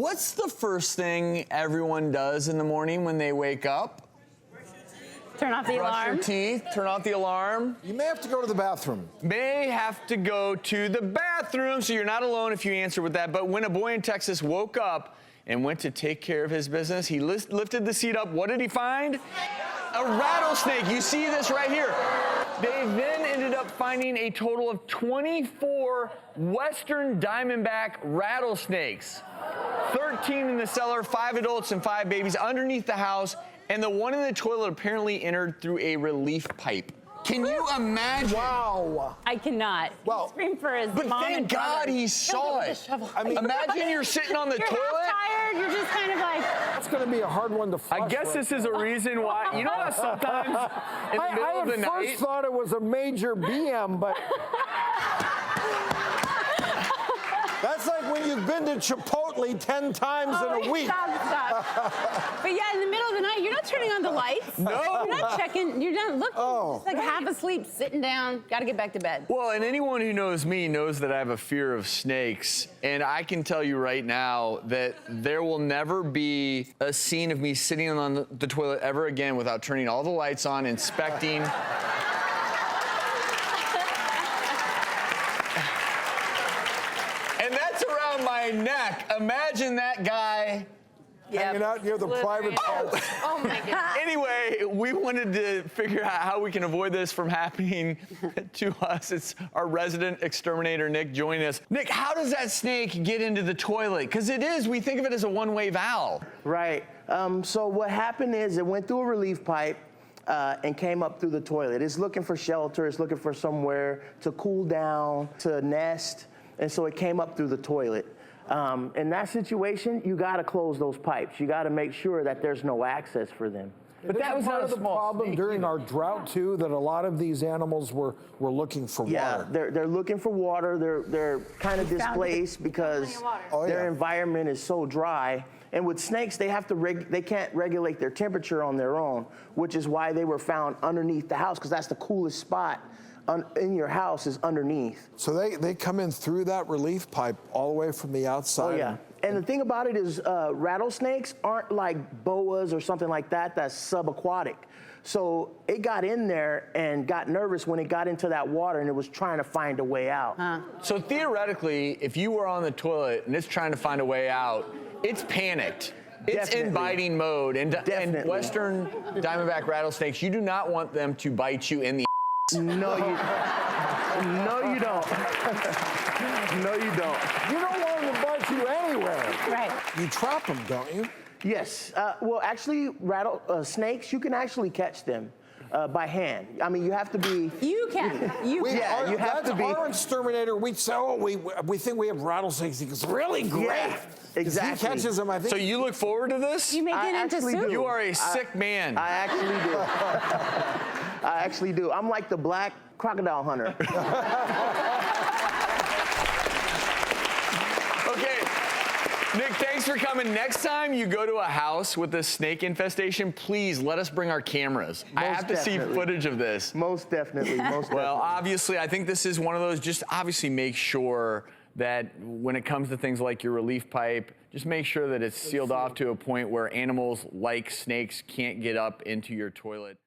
what's the first thing everyone does in the morning when they wake up? Turn off the alarm. Brush your teeth, turn off the alarm. You may have to go to the bathroom. May have to go to the bathroom, so you're not alone if you answer with that. But when a boy in Texas woke up and went to take care of his business, he lifted the seat up. What did he find? A rattlesnake. You see this right here. They then ended up finding a total of 24 western diamondback rattlesnakes. 13 in the cellar, 5 adults and 5 babies underneath the house, and the one in the toilet apparently entered through a relief pipe. Can you imagine? Wow. I cannot. Well, he screamed for his But mom thank and God brother. he saw it. I mean, Imagine you're sitting on the You're toilet. half tired. You're just kind of like. that's going to be a hard one to flush. I guess this is a reason why, you know how sometimes in the middle of the I at night. first thought it was a major BM, but that's like when you've been to Chipotle 10 times in a week. Stop. But yeah, in the middle of the night, you're not turning on the lights. No. You're not checking. You're not looking. Oh. Just like half asleep, sitting down. Got to get back to bed. Well, and anyone who knows me knows that I have a fear of snakes. And I can tell you right now that there will never be a scene of me sitting on the toilet ever again without turning all the lights on, inspecting. And that's around my neck. Imagine that guy. Hanging out near the private parts. Oh my God. Anyway, we wanted to figure out how we can avoid this from happening to us. It's our resident exterminator, Nick, joining us. Nick, how does that snake get into the toilet? Because we think of it as a one-way valve. Right. So what happened is it went through a relief pipe and came up through the toilet. It's looking for shelter. It's looking for somewhere to cool down, to nest. And so it came up through the toilet. In that situation, you got to close those pipes. You got to make sure that there's no access for them. But that was part of the problem during our drought too, that a lot of these animals were looking for water. Yeah, they're looking for water. They're kind of displaced because their environment is so dry. And with snakes, they have to they can't regulate their temperature on their own, which is why they were found underneath the house, because that's the coolest spot in your house is underneath. So they come in through that relief pipe all the way from the outside. Oh yeah. And the thing about it is rattlesnakes aren't like boas or something like that that's subaquatic. So it got in there and got nervous when it got into that water and it was trying to find a way out. So theoretically, if you were on the toilet and it's trying to find a way out, it's panicked. It's in biting mode. And western diamondback rattlesnakes, you do not want them to bite you in the No, you don't. No, you don't. You don't want them to bite you anywhere. Right. You trap them, don't you? Yes. Well, actually, snakes, you can actually catch them by hand. I mean, you have to be. You can. You have to be. Our exterminator, we say, oh, we think we have rattlesnakes. He goes, really? Great. Yeah, exactly. He catches them, I think. So you look forward to this? You make it into soup. You are a sick man. I actually do. I actually do. I'm like the black crocodile hunter. Okay, Nick, thanks for coming. Next time you go to a house with a snake infestation, please let us bring our cameras. I have to see footage of this. Most definitely, most definitely. Well, obviously, I think this is one of those, just obviously make sure that when it comes to things like your relief pipe, just make sure that it's sealed off to a point where animals like snakes can't get up into your toilet.